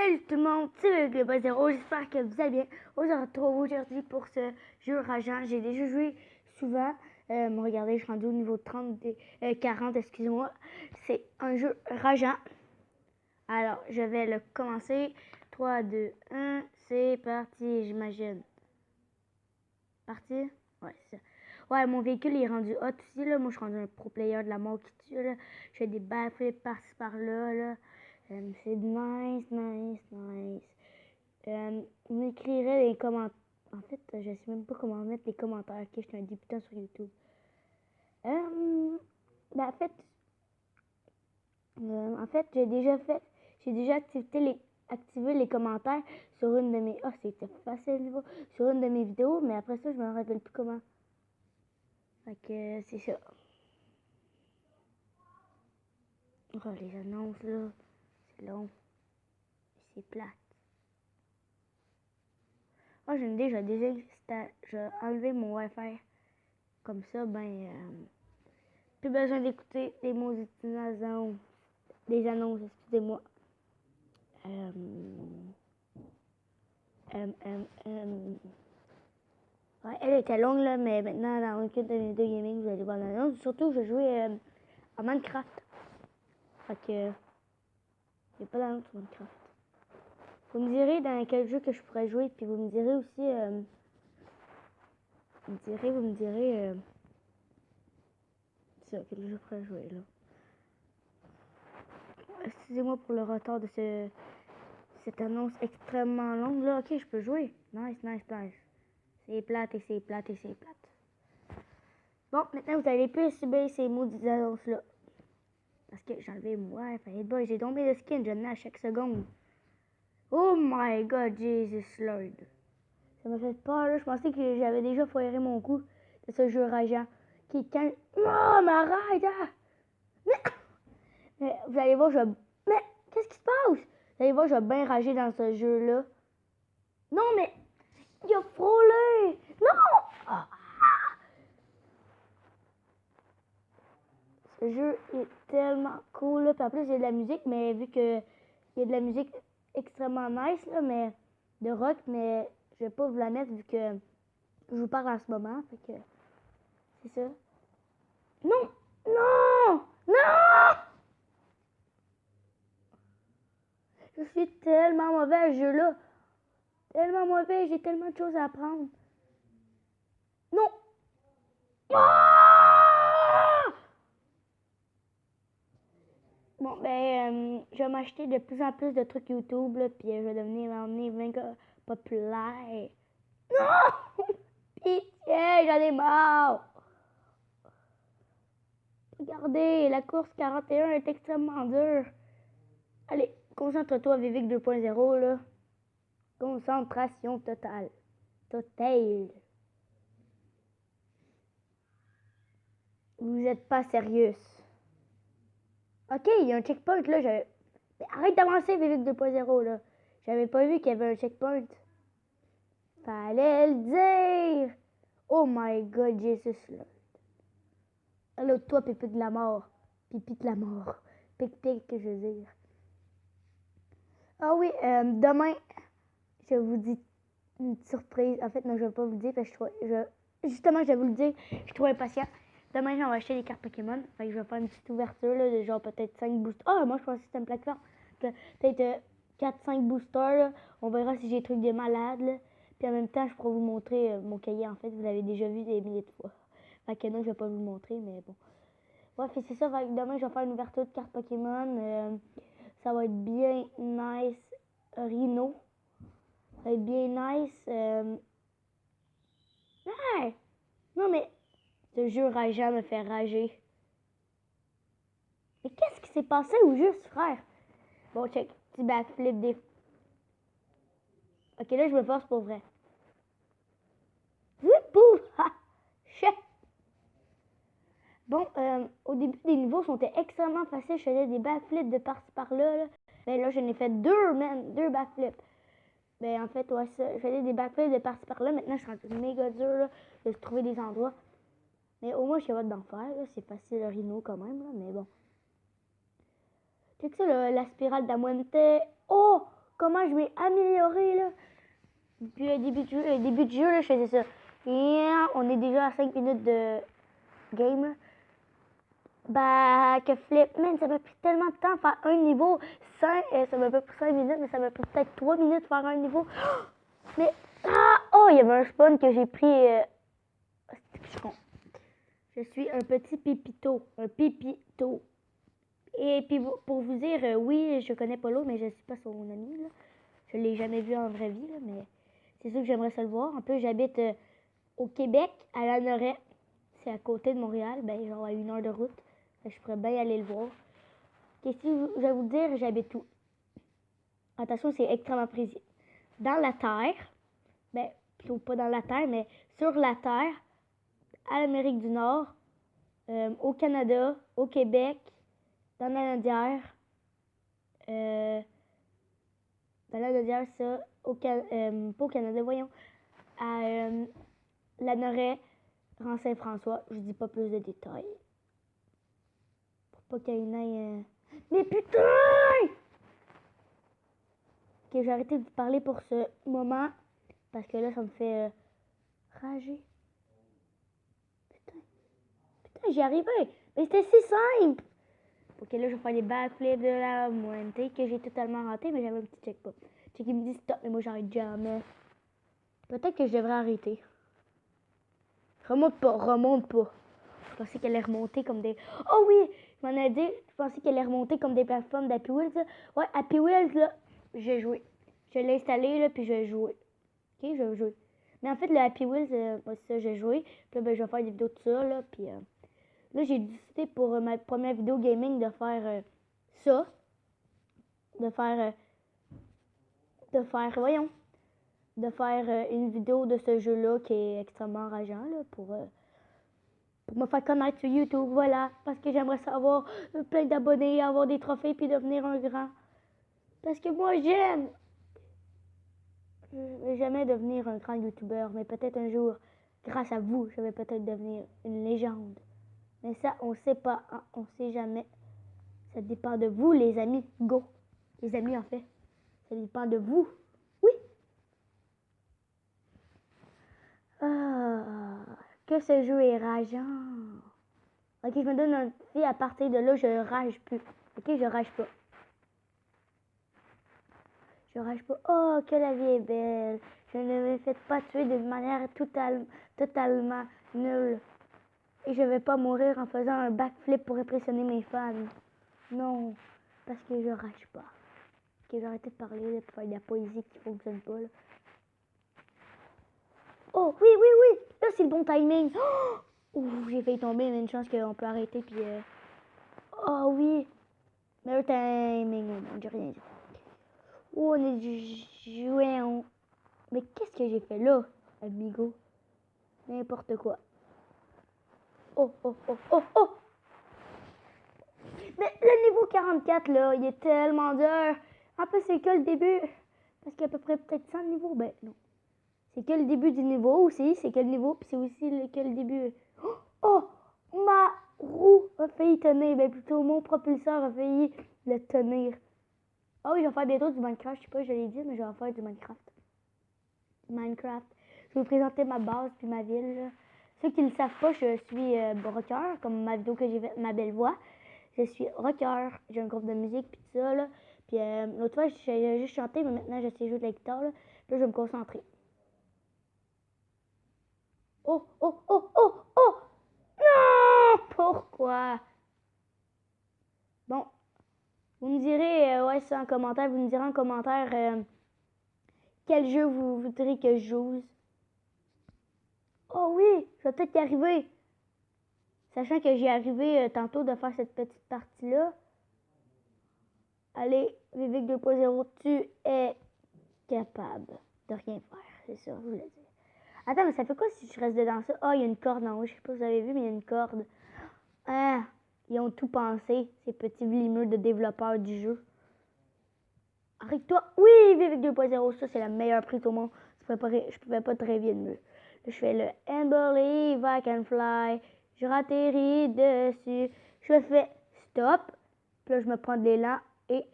Salut tout le monde, c'est le Global Zero, j'espère que vous allez bien. On se retrouve aujourd'hui pour ce jeu rageant. J'ai déjà joué souvent. Regardez, je suis rendu au niveau 40, excusez-moi. C'est un jeu rageant. Alors, je vais le commencer. 3, 2, 1, c'est parti, j'imagine. Parti? Ouais, c'est ça. Ouais, mon véhicule est rendu hot aussi, là. Moi, je suis rendu un pro player de la mort qui tue, là. Je fais des backflips par-ci, par-là, là. C'est nice, nice, nice. Vous m'écrirez les commentaires. En fait, je sais même pas comment mettre les commentaires. Ok, je suis un débutant sur YouTube. En fait, j'ai déjà activé les commentaires sur une de mes. Oh, c'était facile, sur une de mes vidéos, mais après ça, je me rappelle plus comment. Fait que c'est ça. Oh, les annonces là, c'est long, c'est plate. Oh, j'ai une idée, je vais enlever mon Wi-Fi. Comme ça, plus besoin d'écouter des maudites annonces. Des annonces, excusez-moi. Ouais, elle était longue, là, mais maintenant, dans aucune de mes deux gaming, vous allez voir l'annonce. Surtout, je jouais à Minecraft. Fait que, il n'y a pas d'annonce sur Minecraft. Vous me direz dans quel jeu que je pourrais jouer, puis vous me direz aussi, ça, quel jeu je pourrais jouer, là. Excusez-moi pour le retard de cette annonce extrêmement longue, là. Ok, je peux jouer. Nice, nice, nice. C'est plate et c'est plate et c'est plate. Bon, maintenant, vous allez plus subir ces maudites annonces-là. Parce que j'ai enlevé mon Wi-Fi. Boy, j'ai tombé le skin, je l'ai à chaque seconde. Oh my god, Jesus Lord. Ça m'a fait peur, là. Je pensais que j'avais déjà foiré mon coup de ce jeu rageant. Qui quand... Oh, mais arrête, hein! Mais vous allez voir, Mais, qu'est-ce qui se passe? Vous allez voir, je vais bien rager dans ce jeu-là. Non, mais... Il a frôlé! Non! Ah. Ce jeu est tellement cool, là. Puis en plus, il y a de la musique, mais vu que il y a de la musique extrêmement nice, là, mais de rock, mais je vais pas vous la mettre vu que je vous parle en ce moment. Fait que c'est ça. Non! Non! Non! Je suis tellement mauvais à ce jeu-là. Tellement mauvais, j'ai tellement de choses à apprendre. Non! Ah! Bon, je vais m'acheter de plus en plus de trucs YouTube, là, puis je vais devenir populaire. Non! Pitié, j'en ai marre! Regardez, la course 41 est extrêmement dure. Allez, concentre-toi, Vivek 2.0, là. Concentration totale. Totale. Vous êtes pas sérieuse. Ok, il y a un checkpoint, là. Mais arrête d'avancer, Vivek 2.0, là. J'avais pas vu qu'il y avait un checkpoint. Fallait le dire. Oh my god, Jesus Lord. Allô, toi, pipi de la mort. Pipi de la mort. Pic-pic, que je veux dire. Ah oui, demain, je vous dis une surprise. En fait, non, je vais pas vous le dire parce que justement, je vais vous le dire. Je suis trop impatient. Demain, j'en vais acheter des cartes Pokémon. Fait que je vais faire une petite ouverture, là, de genre peut-être 5 boosters. Ah, moi, je pensais que c'était une plateforme. Peut-être 4-5 boosters, là. On verra si j'ai des trucs de malade, là. Puis en même temps, je pourrais vous montrer mon cahier. En fait, vous l'avez déjà vu des milliers de fois. Fait que non, je vais pas vous le montrer, mais bon. Ouais, c'est ça. Fait que demain, je vais faire une ouverture de cartes Pokémon. Ça va être bien nice. Rhino. Ça va être bien nice. Hey! Non, mais ce jeu rageant me fait rager. Mais qu'est-ce qui s'est passé au juste, frère? Bon, check. Petit backflip des... Ok, là, je me force pour vrai. Pouf! Ha! Chef! Bon, au début, des niveaux sont extrêmement faciles. Je faisais des backflips de par-ci par-là. Là. Mais là, j'en ai fait deux, man. Deux backflips. En fait, ouais, ça. Je faisais des backflips de par-ci par-là. Maintenant, je suis rendu méga dur là, de trouver des endroits. Mais au moins, je suis capable d'en faire. C'est facile, le Rhino, quand même. Là, mais bon. C'est que ça, la spirale d'Amuente. Oh! comment je m'ai amélioré, là. Depuis le début du jeu, là, je faisais ça. Et on est déjà à 5 minutes de game, là. Bah, que flip, man, ça m'a pris tellement de temps faire un niveau. Ça m'a pas pris 5 minutes, mais ça m'a pris peut-être 3 minutes faire un niveau. Mais, oh, il y avait un spawn que j'ai pris. Je suis un petit pépito, un pépito. Et puis, pour vous dire, oui, je connais Polo, mais je suis pas son ami, là. Je l'ai jamais vu en vraie vie, là, mais c'est sûr que j'aimerais ça le voir. En plus, j'habite au Québec, à Lanoraie. C'est à côté de Montréal, ben genre à 1 heure de route. Je pourrais bien aller le voir. Qu'est-ce que je vais vous dire, j'habite où? Attention, c'est extrêmement précis. Dans la Terre, ben, plutôt pas dans la Terre, mais sur la Terre, à l'Amérique du Nord, au Canada, au Québec, dans la Nodière, ça, pas au Canada, voyons, à Lanoraie, Rang Saint-François, je dis pas plus de détails. Pour pas qu'il y ait... Mais putain! Ok, j'ai arrêté de vous parler pour ce moment, parce que là, ça me fait rager. Putain, j'y arrivais! Mais c'était si simple! Ok, là, je vais faire les backflips de la montée que j'ai totalement raté, mais j'avais un petit checkpoint. C'est qui me dit stop, mais moi, j'arrête jamais. Peut-être que je devrais arrêter. Remonte pas. Je pensais qu'elle allait remonter comme des... Oh oui! Je m'en ai dit, je pensais qu'elle allait remonter comme des plateformes d'Happy Wheels, là. Ouais, Happy Wheels, là, j'ai joué. Je l'ai installé, là, puis je vais jouer. Ok, je vais jouer. Mais en fait, le Happy Wheels, moi, ça, j'ai joué. Puis là, ben, je vais faire des vidéos de ça, là, puis... là, j'ai décidé pour ma première vidéo gaming de faire ça. De faire une vidéo de ce jeu-là qui est extrêmement rageant, là, pour me faire connaître sur YouTube, voilà. Parce que j'aimerais savoir plein d'abonnés, avoir des trophées, puis devenir un grand. Parce que moi, j'aime. Je ne vais jamais devenir un grand YouTuber, mais peut-être un jour, grâce à vous, je vais peut-être devenir une légende. Mais ça, on sait pas, hein? On sait jamais. Ça dépend de vous, les amis. Go. Les amis, en fait. Ça dépend de vous. Oui. Ah, que ce jeu est rageant. Ok, je me donne un défi. À partir de là, je rage plus. Ok, je rage pas. Je rage pas. Oh, que la vie est belle. Je ne me fais pas tuer de manière totalement nulle. Et je vais pas mourir en faisant un backflip pour impressionner mes fans. Non, parce que je rage pas. Ok, j'ai arrêté de parler, de faire de la poésie qui fonctionne pas, là. Oh, oui, oui, oui! Là, c'est le bon timing. Oh! Ouh, j'ai failli tomber, mais une chance qu'on peut arrêter, puis... Oh, oui! Meilleur timing, oh non, j'ai rien dit. Oh, on est du juin. Mais qu'est-ce que j'ai fait là, amigo? N'importe quoi. Oh, oh, oh, oh, oh! Mais le niveau 44, là, il est tellement dur. En plus, c'est que le début. Parce qu'il y a à peu près peut-être 100 niveaux. Ben, non. C'est que le début du niveau aussi. C'est que le niveau, puis c'est aussi que le début. Oh! Oh! Ma roue a failli tenir. Ben, plutôt, mon propulseur a failli le tenir. Ah oui, je vais faire bientôt du Minecraft. Je sais pas, je l'ai dit, mais je vais faire du Minecraft. Minecraft. Je vais vous présenter ma base puis ma ville, là. Ceux qui ne le savent pas, je suis rocker, comme ma vidéo que j'ai faite, ma belle voix. Je suis rocker, j'ai un groupe de musique puis tout ça, là. Puis l'autre fois, j'ai juste chanté, mais maintenant, j'essaie de jouer de la guitare, là. Puis là, je vais me concentrer. Oh, oh, oh, oh, oh! Non! Pourquoi? Bon, vous me direz, ouais, c'est en commentaire, vous me direz en commentaire quel jeu vous voudrez que je joue. Oh oui, je vais peut-être y arriver. Sachant que j'y arrivé tantôt de faire cette petite partie-là. Allez, Vivic 2.0, tu es capable de rien faire. C'est ça, je vous le dis. Attends, mais ça fait quoi si je reste dedans ça? Oh, il y a une corde en haut. Je sais pas si vous avez vu, mais il y a une corde. Ah, ils ont tout pensé, ces petits vlimeux de développeurs du jeu. Arrête-toi. Oui, Vivic 2.0, ça, c'est la meilleure prise au monde. Je pouvais pas te rêver de mieux. Là, je fais le And believe I can fly. Je ratterris dessus. Je fais stop. Puis là, je me prends de l'élan et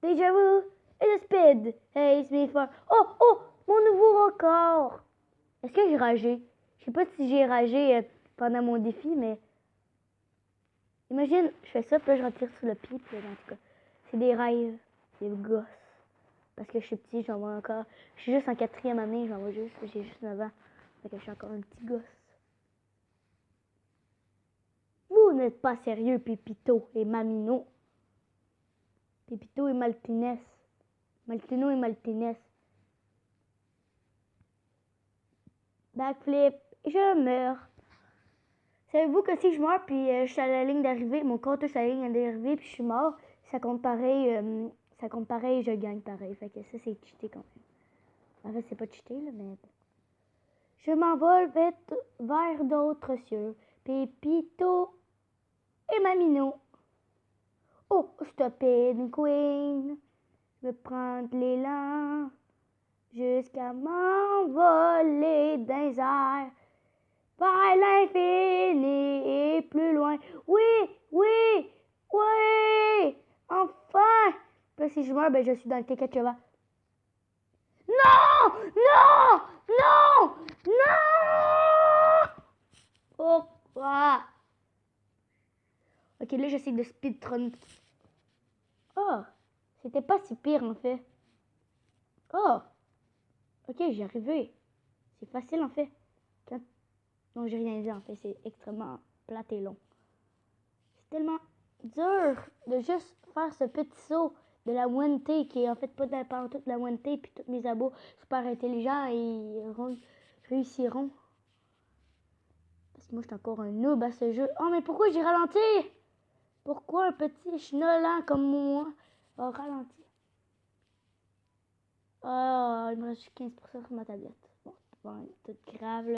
déjà vu. Et de speed. Hey, c'est fun. Oh, oh, mon nouveau record. Est-ce que j'ai ragé? Je sais pas si j'ai ragé pendant mon défi, mais... Imagine, je fais ça, puis là, je retire sur le pied, puis là, en tout cas, c'est des rêves, des gosses. Parce que je suis petit, j'en vois encore... Je suis juste en 4e année, j'en vois juste, j'ai juste 9 ans. Fait que je suis encore un petit gosse. Vous n'êtes pas sérieux, Pépito et Mamino. Pépito et Maltines. Maltino et Maltines. Backflip, je meurs. Savez-vous que si je meurs, puis je suis à la ligne d'arrivée, mon compte touche à la ligne d'arrivée, puis je suis mort, ça compte pareil, je gagne pareil. Fait que ça, c'est cheaté quand même. En fait, c'est pas cheaté, là, mais... Je m'envole vers d'autres cieux. Pépito et Mamino. Oh, stupid queen. Je vais prendre l'élan jusqu'à m'envoler dans les airs. Vers l'infini et plus loin. Oui, oui, oui. Enfin. Puis là, si je meurs, ben, je suis dans le caca de cheval. Non! Non! Non! Non! Oh! Ah. Ok, là, j'essaie de speedrun. Oh! C'était pas si pire, en fait. Oh! Ok, j'y arrivé. C'est facile, en fait. Non, j'ai rien dit, en fait. C'est extrêmement plate et long. C'est tellement dur de juste faire ce petit saut de la moitié qui est en fait pas de toute la moitié, puis tous mes abos super intelligents et réussiront. Parce que moi, je suis encore un noob à ce jeu. Oh, mais pourquoi j'ai ralenti? Pourquoi un petit chenollant comme moi a ralenti? Oh, il me reste 15% sur ma tablette. Bon, c'est pas tout grave, là.